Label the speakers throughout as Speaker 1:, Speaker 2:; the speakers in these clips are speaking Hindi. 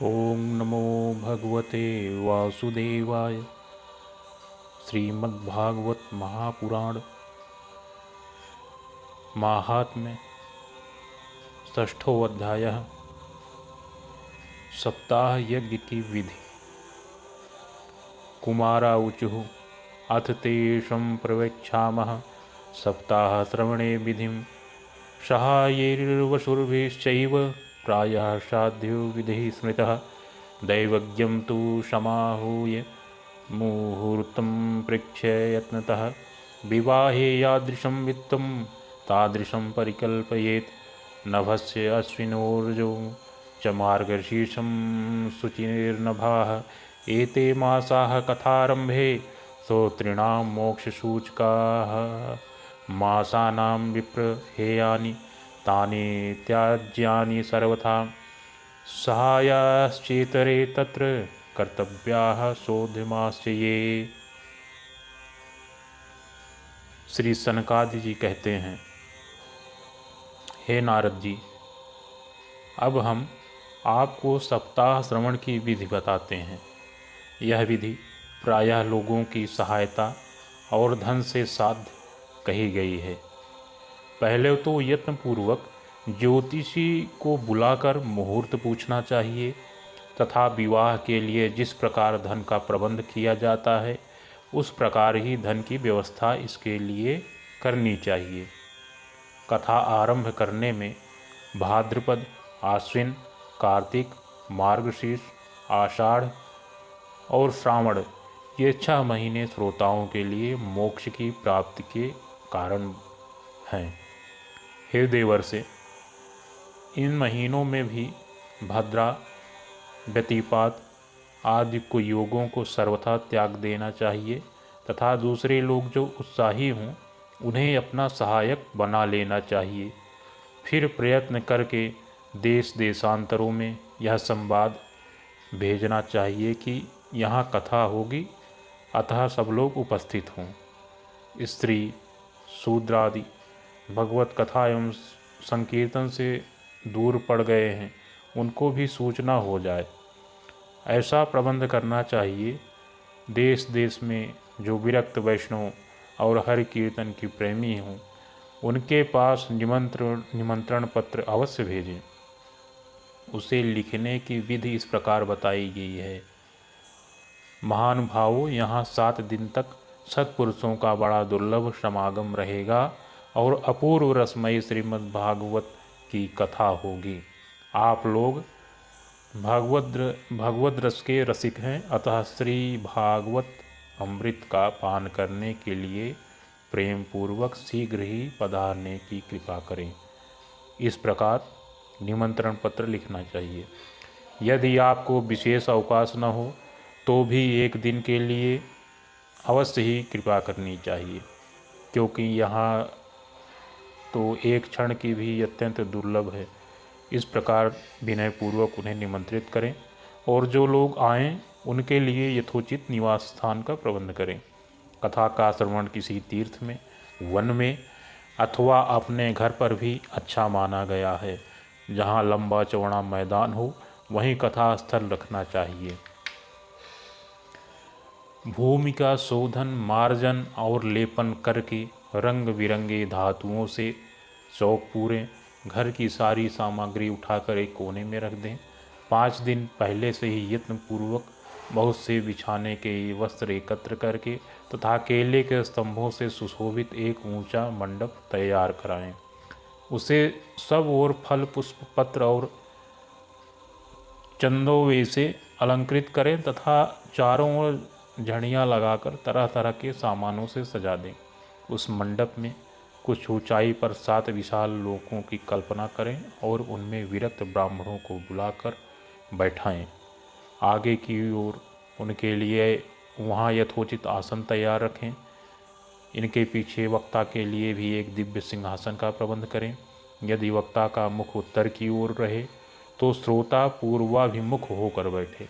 Speaker 1: ओम नमो भगवते वासुदेवाय। श्रीमद्भागवत महापुराण माहात्म्य षष्ठो अध्याय। सप्ताह यज्ञ की विधि। कुमाराऊचुः अथ ते प्रवेक्षामः सप्ताह श्रवणे विधिं सहायैर्वसुर्भिश्चैव प्रायः साध्यो विधिः स्मृतः दैवज्ञं तु समाहूय मुहूर्तं प्रेक्ष्य यत्नतः विवाहे यादृशं वित्तं तादृशं परिकल्पयेत् नभस्य अश्विनोर्जो च मार्गशीर्षं शुचिर्नभाः एते मासाः कथारम्भे श्रोतॄणां मोक्षसूचकाः मासानां विप्रहेयानि तानि त्याज्यानि सर्वथा सहायाश्चेतरे तत्र कर्तव्याः शोध्यमाश्च ये। श्री सनकादि जी कहते हैं, हे नारद जी, अब हम आपको सप्ताह श्रवण की विधि बताते हैं। यह विधि प्रायः लोगों की सहायता और धन से साध्य कही गई है। पहले तो यत्नपूर्वक ज्योतिषी को बुलाकर मुहूर्त पूछना चाहिए तथा विवाह के लिए जिस प्रकार धन का प्रबंध किया जाता है उस प्रकार ही धन की व्यवस्था इसके लिए करनी चाहिए। कथा आरंभ करने में भाद्रपद, आश्विन, कार्तिक, मार्गशीर्ष, आषाढ़ और श्रावण ये 6 महीने श्रोताओं के लिए मोक्ष की प्राप्ति के कारण हैं। हे देवर्षि, इन महीनों में भी भद्रा, व्यतिपात आदि को योगों को सर्वथा त्याग देना चाहिए तथा दूसरे लोग जो उत्साही हों उन्हें अपना सहायक बना लेना चाहिए। फिर प्रयत्न करके देश देशांतरों में यह संवाद भेजना चाहिए कि यहाँ कथा होगी, अतः सब लोग उपस्थित हों। स्त्री, शूद्र आदि भगवत कथा एवं संकीर्तन से दूर पड़ गए हैं, उनको भी सूचना हो जाए, ऐसा प्रबंध करना चाहिए। देश देश में जो विरक्त वैष्णव और हरि कीर्तन की प्रेमी हों उनके पास निमंत्रण पत्र अवश्य भेजें। उसे लिखने की विधि इस प्रकार बताई गई है। महानुभावों, यहाँ 7 दिन तक सत्पुरुषों का बड़ा दुर्लभ समागम रहेगा और अपूर्व रसमयी श्रीमद् भागवत की कथा होगी। आप लोग भगवद रस के रसिक हैं, अतः श्री भागवत अमृत का पान करने के लिए प्रेम पूर्वक शीघ्र ही पधारने की कृपा करें। इस प्रकार निमंत्रण पत्र लिखना चाहिए। यदि आपको विशेष अवकाश न हो तो भी 1 दिन के लिए अवश्य ही कृपा करनी चाहिए, क्योंकि यहाँ तो एक क्षण की भी अत्यंत दुर्लभ है। इस प्रकार विनयपूर्वक उन्हें निमंत्रित करें और जो लोग आएं उनके लिए यथोचित निवास स्थान का प्रबंध करें। कथा का श्रवण किसी तीर्थ में, वन में अथवा अपने घर पर भी अच्छा माना गया है। जहाँ लंबा चौड़ा मैदान हो वहीं कथा स्थल रखना चाहिए। भूमि का शोधन, मार्जन और लेपन करके रंग बिरंगे धातुओं से चौक पूरे घर की सारी सामग्री उठाकर एक कोने में रख दें। 5 दिन पहले से ही यत्नपूर्वक बहुत से बिछाने के वस्त्र एकत्र करके तथा केले के स्तंभों से सुशोभित एक ऊंचा मंडप तैयार कराएं। उसे सब ओर फल, पुष्प, पत्र और चंदोवे से अलंकृत करें तथा चारों ओर झड़ियाँ लगाकर तरह तरह के सामानों से सजा दें। उस मंडप में कुछ ऊंचाई पर 7 विशाल लोकों की कल्पना करें और उनमें विरक्त ब्राह्मणों को बुलाकर बैठाएं। आगे की ओर उनके लिए वहाँ यथोचित आसन तैयार रखें। इनके पीछे वक्ता के लिए भी एक दिव्य सिंहासन का प्रबंध करें। यदि वक्ता का मुख उत्तर की ओर रहे तो श्रोता पूर्वाभिमुख होकर बैठे,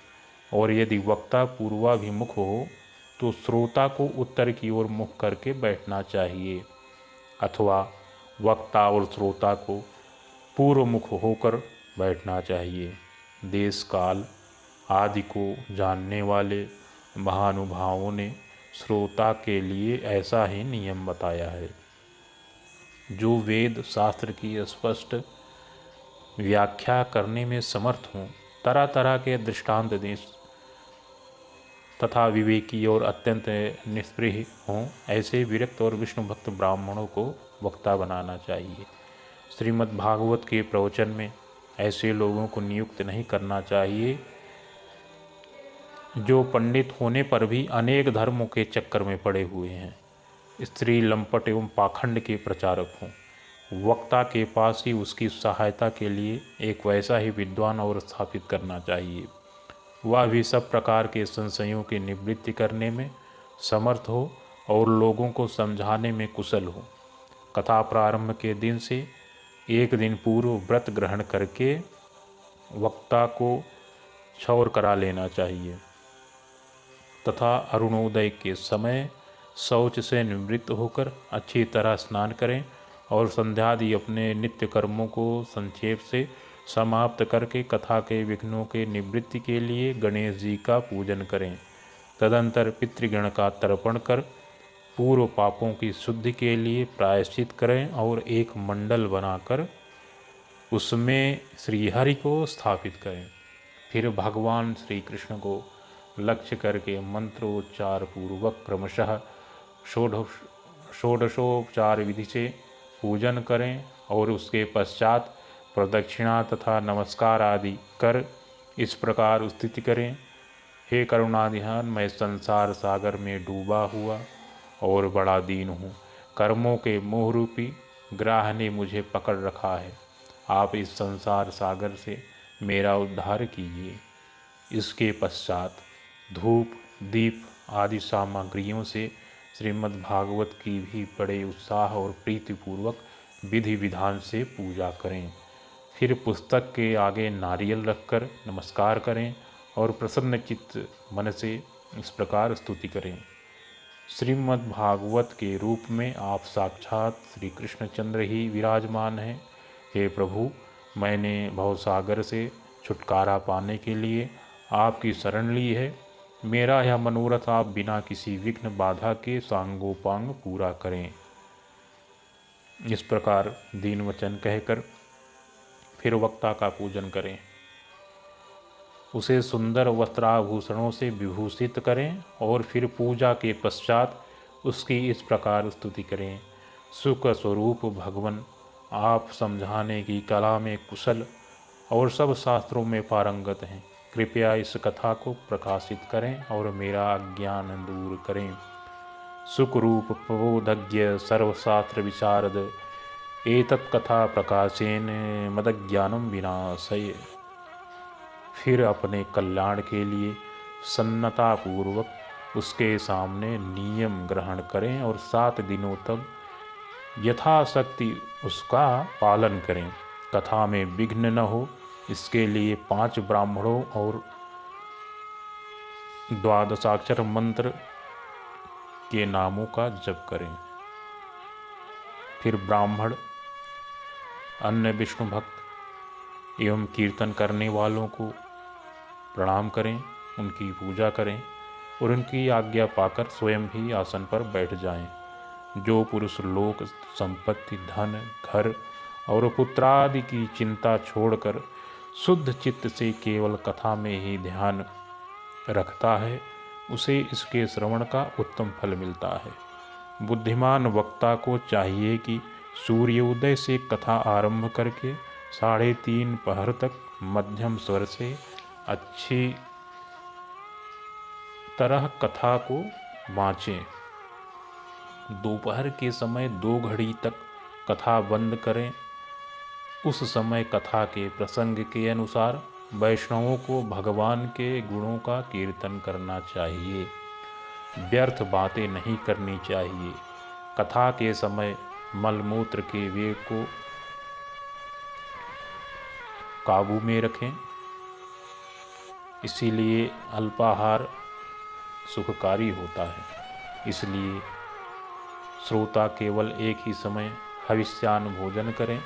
Speaker 1: और यदि वक्ता पूर्वाभिमुख हो तो श्रोता को उत्तर की ओर मुख करके बैठना चाहिए, अथवा वक्ता और श्रोता को पूर्व मुख होकर बैठना चाहिए। देश काल आदि को जानने वाले महानुभावों ने श्रोता के लिए ऐसा ही नियम बताया है। जो वेद शास्त्र की स्पष्ट व्याख्या करने में समर्थ हों, तरह तरह के दृष्टांत दें तथा विवेकी और अत्यंत निष्पृह हों, ऐसे विरक्त और विष्णु भक्त ब्राह्मणों को वक्ता बनाना चाहिए। श्रीमद् भागवत के प्रवचन में ऐसे लोगों को नियुक्त नहीं करना चाहिए जो पंडित होने पर भी अनेक धर्मों के चक्कर में पड़े हुए हैं, स्त्री लंपट एवं पाखंड के प्रचारक हों। वक्ता के पास ही उसकी सहायता के लिए एक वैसा ही विद्वान और स्थापित करना चाहिए, वह भी सब प्रकार के संशयों की निवृत्ति करने में समर्थ हो और लोगों को समझाने में कुशल हो। कथा प्रारंभ के दिन से एक दिन पूर्व व्रत ग्रहण करके वक्ता को क्षौर करा लेना चाहिए तथा अरुणोदय के समय शौच से निवृत्त होकर अच्छी तरह स्नान करें और संध्यादि अपने नित्य कर्मों को संक्षेप से समाप्त करके कथा के विघ्नों के निवृत्ति के लिए गणेश जी का पूजन करें। तदंतर पितृगण का तर्पण कर पूर्व पापों की शुद्धि के लिए प्रायश्चित करें और एक मंडल बनाकर उसमें श्रीहरि को स्थापित करें। फिर भगवान श्री कृष्ण को लक्ष्य करके मंत्रोच्चार पूर्वक क्रमशः षोडशोपचार विधि से पूजन करें और उसके पश्चात प्रदक्षिणा तथा नमस्कार आदि कर इस प्रकार स्तुति करें। हे करुणानिधान, मैं संसार सागर में डूबा हुआ और बड़ा दीन हूँ। कर्मों के मोह रूपी ग्राह ने मुझे पकड़ रखा है। आप इस संसार सागर से मेरा उद्धार कीजिए। इसके पश्चात धूप दीप आदि सामग्रियों से श्रीमद् भागवत की भी बड़े उत्साह और प्रीतिपूर्वक विधि विधान से पूजा करें। फिर पुस्तक के आगे नारियल रखकर नमस्कार करें और प्रसन्न चित्त मन से इस प्रकार स्तुति करें। श्रीमद् भागवत के रूप में आप साक्षात श्री कृष्णचंद्र ही विराजमान हैं। हे प्रभु, मैंने भवसागर से छुटकारा पाने के लिए आपकी शरण ली है। मेरा यह मनोरथ आप बिना किसी विघ्न बाधा के सांगोपांग पूरा करें। इस प्रकार दीन वचन कहकर फिर वक्ता का पूजन करें। उसे सुंदर वस्त्राभूषणों से विभूषित करें और फिर पूजा के पश्चात उसकी इस प्रकार स्तुति करें। सुख स्वरूप भगवन, आप समझाने की कला में कुशल और सब शास्त्रों में पारंगत हैं। कृपया इस कथा को प्रकाशित करें और मेरा अज्ञान दूर करें। सुखरूप प्रबोधज्ञ सर्वशास्त्र विशारद, एतत् कथा प्रकाशेन मदज्ञानम विनाशय। फिर अपने कल्याण के लिए सन्नतापूर्वक उसके सामने नियम ग्रहण करें और 7 दिनों तक यथाशक्ति उसका पालन करें। कथा में विघ्न न हो, इसके लिए 5 ब्राह्मणों और 12 मंत्र के नामों का जप करें। फिर ब्राह्मण, अन्य विष्णु भक्त एवं कीर्तन करने वालों को प्रणाम करें, उनकी पूजा करें और उनकी आज्ञा पाकर स्वयं ही आसन पर बैठ जाएं। जो पुरुष लोक संपत्ति, धन, घर और पुत्रादि की चिंता छोड़कर शुद्ध चित्त से केवल कथा में ही ध्यान रखता है, उसे इसके श्रवण का उत्तम फल मिलता है। बुद्धिमान वक्ता को चाहिए कि सूर्योदय से कथा आरंभ करके 3:30 पहर तक मध्यम स्वर से अच्छी तरह कथा को वाँचें। दोपहर के समय 2 घड़ी तक कथा बंद करें। उस समय कथा के प्रसंग के अनुसार वैष्णवों को भगवान के गुणों का कीर्तन करना चाहिए। व्यर्थ बातें नहीं करनी चाहिए। कथा के समय मलमूत्र के वेग को काबू में रखें। इसीलिए अल्पाहार सुखकारी होता है। इसलिए श्रोता केवल एक ही समय हविष्यान्न भोजन करें।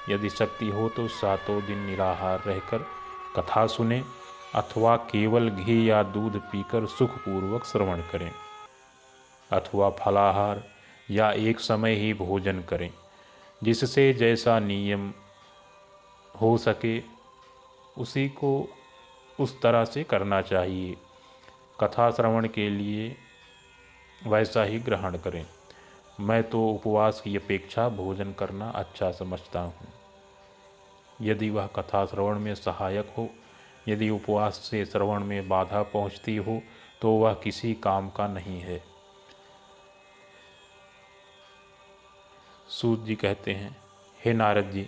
Speaker 1: यदि शक्ति हो तो 7 दिन निराहार रहकर कथा सुने। अथवा केवल घी या दूध पीकर सुखपूर्वक श्रवण करें, अथवा फलाहार या एक समय ही भोजन करें। जिससे जैसा नियम हो सके उसी को उस तरह से करना चाहिए। कथा श्रवण के लिए वैसा ही ग्रहण करें। मैं तो उपवास की अपेक्षा भोजन करना अच्छा समझता हूँ, यदि वह कथा श्रवण में सहायक हो। यदि उपवास से श्रवण में बाधा पहुँचती हो तो वह किसी काम का नहीं है। सूत जी कहते हैं, हे नारद जी,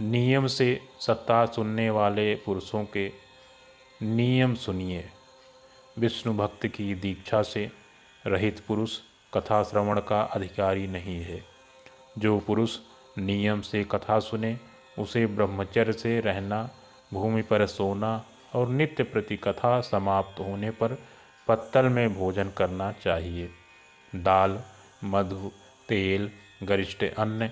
Speaker 1: नियम से सप्ताह सुनने वाले पुरुषों के नियम सुनिए। विष्णु भक्त की दीक्षा से रहित पुरुष कथा श्रवण का अधिकारी नहीं है। जो पुरुष नियम से कथा सुने उसे ब्रह्मचर्य से रहना, भूमि पर सोना और नित्य प्रति कथा समाप्त होने पर पत्तल में भोजन करना चाहिए। दाल, मधु, तेल, गरिष्ठ अन्न,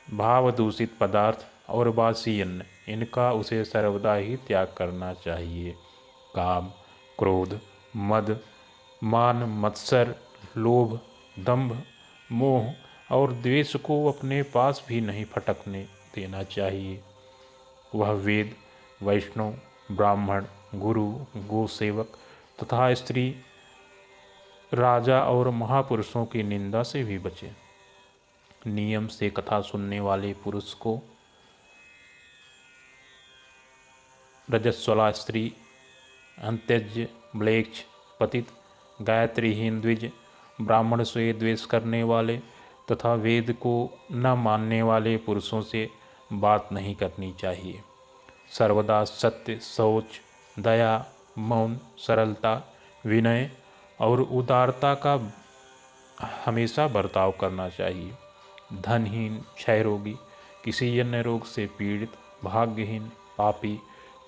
Speaker 1: भाव दूषित पदार्थ और बासी अन्न, इनका उसे सर्वदा ही त्याग करना चाहिए। काम, क्रोध, मद, मान, मत्सर, लोभ, दंभ, मोह और द्वेष को अपने पास भी नहीं फटकने देना चाहिए। वह वेद, वैष्णव, ब्राह्मण, गुरु, गोसेवक तथा स्त्री, राजा और महापुरुषों की निंदा से भी बचे। नियम से कथा सुनने वाले पुरुष को रजस्वला स्त्री, अंत्यज, म्लेच्छ, पतित, गायत्रीहीन द्विज, ब्राह्मण से द्वेष करने वाले तथा वेद को न मानने वाले पुरुषों से बात नहीं करनी चाहिए। सर्वदा सत्य, शौच, दया, मौन, सरलता, विनय और उदारता का हमेशा बर्ताव करना चाहिए। धनहीन, क्षय रोगी, किसी अन्य रोग से पीड़ित, भाग्यहीन, पापी,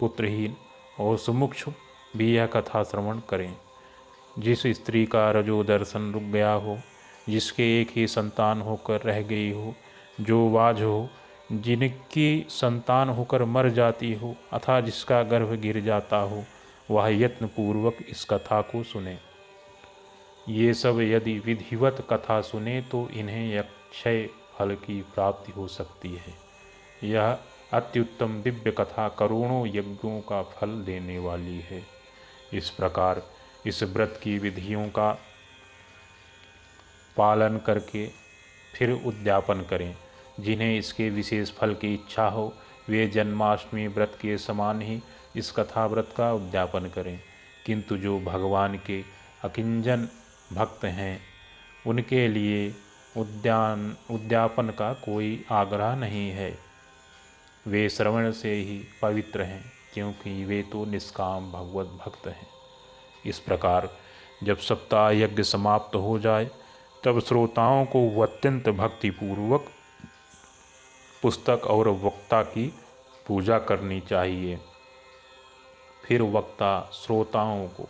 Speaker 1: पुत्रहीन और सुमुक्षु भी यह कथा श्रवण करें। जिस स्त्री का रजो दर्शन रुक गया हो, जिसके एक ही संतान होकर रह गई हो, जो बाझ हो, जिनकी संतान होकर मर जाती हो अथवा जिसका गर्भ गिर जाता हो, वह यत्नपूर्वक इस कथा को सुने। ये सब यदि विधिवत कथा सुने तो इन्हें अक्षय फल की प्राप्ति हो सकती है। यह अत्युत्तम दिव्य कथा करोड़ों यज्ञों का फल देने वाली है। इस प्रकार इस व्रत की विधियों का पालन करके फिर उद्यापन करें। जिन्हें इसके विशेष फल की इच्छा हो वे जन्माष्टमी व्रत के समान ही इस कथा व्रत का उद्यापन करें। किंतु जो भगवान के अकिंचन भक्त हैं उनके लिए उद्यापन का कोई आग्रह नहीं है। वे श्रवण से ही पवित्र हैं, क्योंकि वे तो निष्काम भगवत भक्त हैं। इस प्रकार जब सप्ताह यज्ञ समाप्त हो जाए तब श्रोताओं को अत्यंत भक्तिपूर्वक पुस्तक और वक्ता की पूजा करनी चाहिए। फिर वक्ता श्रोताओं को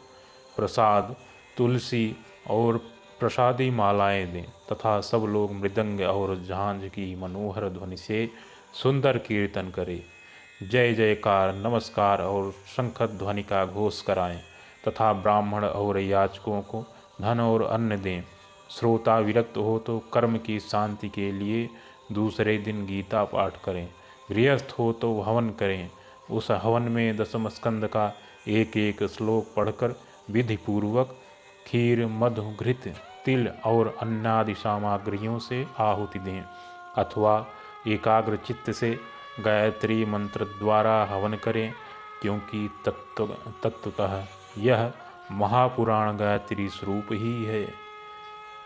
Speaker 1: प्रसाद, तुलसी और प्रसादी मालाएं दें तथा सब लोग मृदंग और झांझ की मनोहर ध्वनि से सुंदर कीर्तन करें। जय जयकार, नमस्कार और शंख ध्वनि का घोष कराएं तथा ब्राह्मण और याचकों को धन और अन्न दें। श्रोता विरक्त हो तो कर्म की शांति के लिए दूसरे दिन गीता पाठ करें। गृहस्थ हो तो हवन करें। उस हवन में दशम स्कंद का एक एक श्लोक पढ़कर विधिपूर्वक खीर, मधु, घृत, तिल और अन्नादि सामग्रियों से आहुति दें अथवा एकाग्र चित्त से गायत्री मंत्र द्वारा हवन करें, क्योंकि तत्वतः यह महापुराण गायत्री स्वरूप ही है।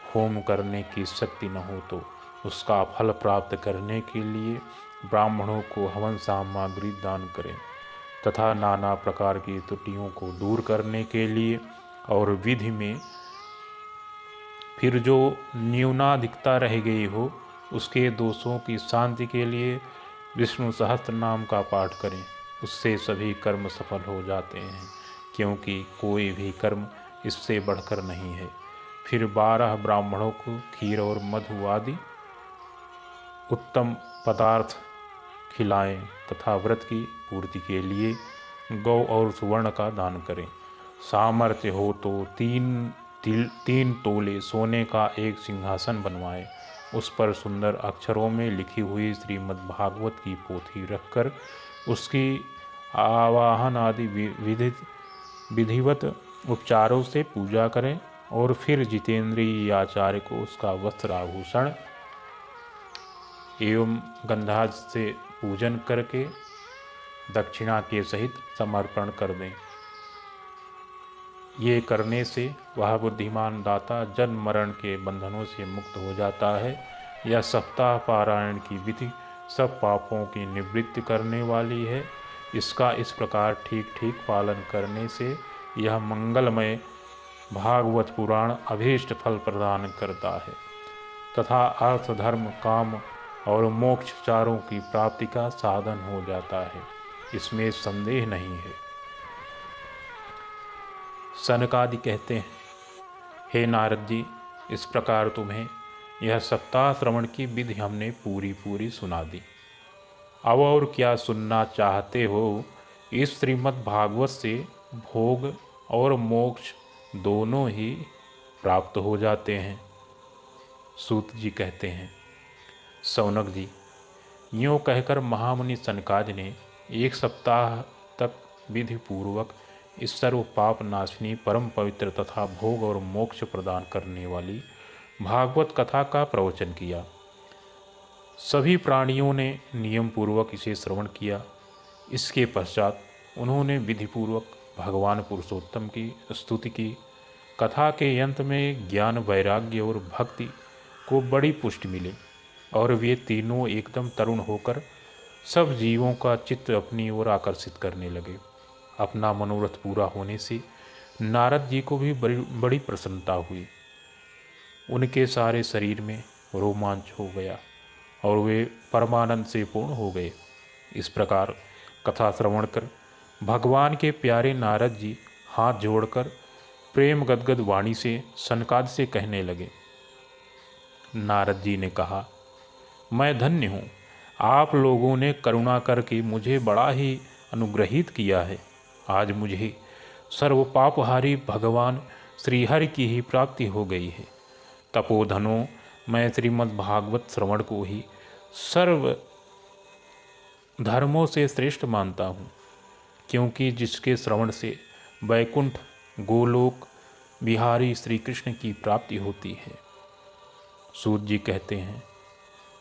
Speaker 1: होम करने की शक्ति न हो तो उसका फल प्राप्त करने के लिए ब्राह्मणों को हवन सामग्री दान करें तथा नाना प्रकार की त्रुटियों को दूर करने के लिए और विधि में फिर जो न्यूनाधिकता रह गई हो उसके दोषों की शांति के लिए विष्णु सहस्त्र नाम का पाठ करें। उससे सभी कर्म सफल हो जाते हैं, क्योंकि कोई भी कर्म इससे बढ़कर नहीं है। फिर 12 ब्राह्मणों को खीर और मधु आदि उत्तम पदार्थ खिलाएं तथा व्रत की पूर्ति के लिए गौ और सुवर्ण का दान करें। सामर्थ्य हो तो तीन तोले सोने का एक सिंहासन बनवाएं। उस पर सुंदर अक्षरों में लिखी हुई श्रीमद् भागवत की पोथी रखकर उसकी आवाहन आदि विधिवत उपचारों से पूजा करें और फिर जितेंद्रीय आचार्य को उसका वस्त्र आभूषण एवं गंधाज से पूजन करके दक्षिणा के सहित समर्पण कर दें। ये करने से वह बुद्धिमान दाता जन्म मरण के बंधनों से मुक्त हो जाता है। यह सप्ताह पारायण की विधि सब पापों की निवृत्ति करने वाली है। इसका इस प्रकार ठीक ठीक पालन करने से यह मंगलमय भागवत पुराण अभीष्ट फल प्रदान करता है तथा अर्थ धर्म काम और मोक्ष चारों की प्राप्ति का साधन हो जाता है, इसमें संदेह नहीं है। सनकादि कहते हैं, हे नारद जी, इस प्रकार तुम्हें यह सप्ताह श्रवण की विधि हमने पूरी सुना दी। अब और क्या सुनना चाहते हो? इस श्रीमद् भागवत से भोग और मोक्ष दोनों ही प्राप्त हो जाते हैं। सूत जी कहते हैं, सौनक जी, यूँ कहकर महामुनि सनकादि ने एक सप्ताह तक विधि पूर्वक इस सर्व पाप नाशिनी परम पवित्र तथा भोग और मोक्ष प्रदान करने वाली भागवत कथा का प्रवचन किया। सभी प्राणियों ने नियम पूर्वक इसे श्रवण किया। इसके पश्चात उन्होंने विधिपूर्वक भगवान पुरुषोत्तम की स्तुति की। कथा के अंत में ज्ञान, वैराग्य और भक्ति को बड़ी पुष्टि मिली और वे तीनों एकदम तरुण होकर सब जीवों का चित्त अपनी ओर आकर्षित करने लगे। अपना मनोरथ पूरा होने से नारद जी को भी बड़ी प्रसन्नता हुई। उनके सारे शरीर में रोमांच हो गया और वे परमानंद से पूर्ण हो गए। इस प्रकार कथा श्रवण कर भगवान के प्यारे नारद जी हाथ जोड़कर प्रेम गदगद वाणी से सनकादि से कहने लगे। नारद जी ने कहा, मैं धन्य हूँ, आप लोगों ने करुणा करके मुझे बड़ा ही अनुग्रहित किया है। आज मुझे सर्व पापहारी भगवान श्रीहरि की ही प्राप्ति हो गई है। तपोधनों, मैं श्रीमद् भागवत श्रवण को ही सर्व धर्मों से श्रेष्ठ मानता हूँ, क्योंकि जिसके श्रवण से वैकुंठ गोलोक बिहारी श्री कृष्ण की प्राप्ति होती है। सूत जी कहते हैं,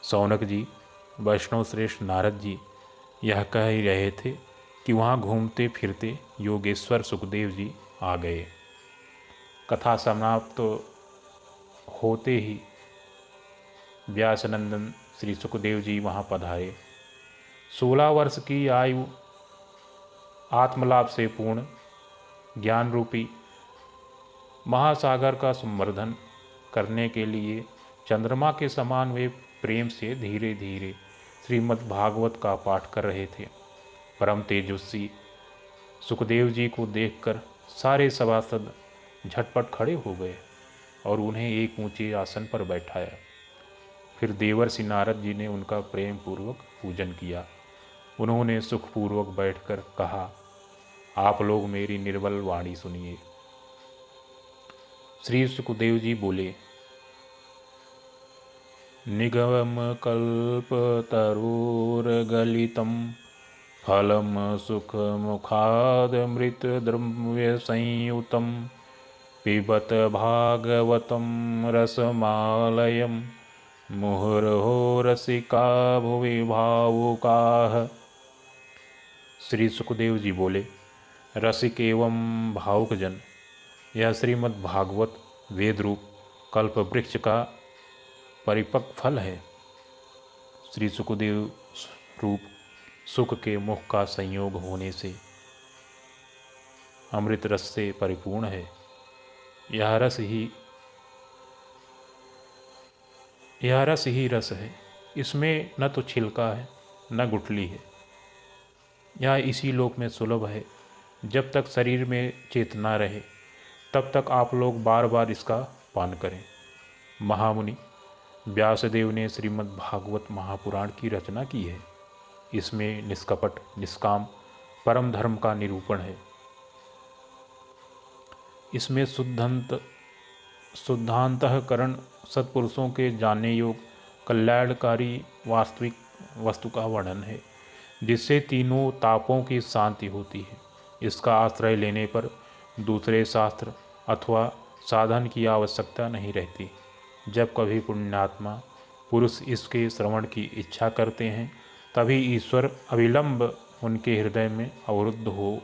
Speaker 1: सौनक जी, वैष्णव श्रेष्ठ नारद जी यह कह ही रहे थे कि वहाँ घूमते फिरते योगेश्वर सुखदेव जी आ गए। कथा समाप्त होते ही व्यासनंदन श्री सुखदेव जी वहाँ पधारे। 16 वर्ष की आयु आत्मलाभ से पूर्ण ज्ञान रूपी महासागर का संवर्धन करने के लिए चंद्रमा के समान वे प्रेम से धीरे धीरे श्रीमद् भागवत का पाठ कर रहे थे। परम तेजस्वी सुखदेव जी को देखकर सारे सभासद झटपट खड़े हो गए और उन्हें एक ऊंचे आसन पर बैठाया। फिर देवर्षि नारद जी ने उनका प्रेम पूर्वक पूजन किया। उन्होंने सुखपूर्वक बैठकर कहा, आप लोग मेरी निर्बल वाणी सुनिए। श्री सुखदेव जी बोले, निगम कल्प तरुर्गलितम फलम सुख मुखाद मृत द्रव्य संयुतम पिबत भागवतम रसमालयम मुहुर्हो रसिका भुवि भावुकाः। श्री सुखदेव जी बोले, रसिक एवं भावुक जन, यह श्रीमद् भागवत वेद रूप कल्प वृक्ष का परिपक्व फल है। श्री सुखदेव रूप सुख के मुख का संयोग होने से अमृत रस से परिपूर्ण है। यह रस ही रस है। इसमें न तो छिलका है न गुठली है। यह इसी लोक में सुलभ है। जब तक शरीर में चेतना रहे तब तक आप लोग बार बार इसका पान करें। महामुनि व्यासदेव ने श्रीमद् भागवत महापुराण की रचना की है। इसमें निष्कपट, निष्काम परम धर्म का निरूपण है। इसमें शुद्धांतःकरण सत्पुरुषों के जानने योग कल्याणकारी वास्तविक वस्तु का वर्णन है, जिससे तीनों तापों की शांति होती है। इसका आश्रय लेने पर दूसरे शास्त्र अथवा साधन की आवश्यकता नहीं रहती। जब कभी पुण्यात्मा पुरुष इसके श्रवण की इच्छा करते हैं, तभी ईश्वर अविलंब उनके हृदय में अवरुद्ध हो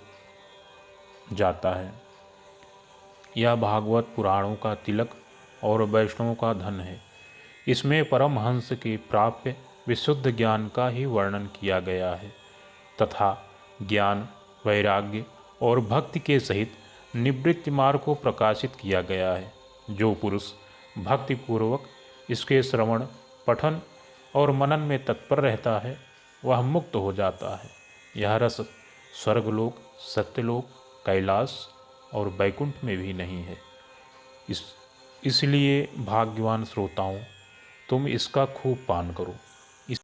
Speaker 1: जाता है। यह भागवत पुराणों का तिलक और वैष्णवों का धन है। इसमें परमहंस के प्राप्य विशुद्ध ज्ञान का ही वर्णन किया गया है तथा ज्ञान, वैराग्य और भक्ति के सहित निवृत्ति मार्ग को प्रकाशित किया गया है। जो पुरुष भक्तिपूर्वक इसके श्रवण, पठन और मनन में तत्पर रहता है, वह मुक्त हो जाता है। यह रस स्वर्गलोक, सत्यलोक, कैलाश और वैकुंठ में भी नहीं है। इसलिए भाग्यवान श्रोताओं, तुम इसका खूब पान करो।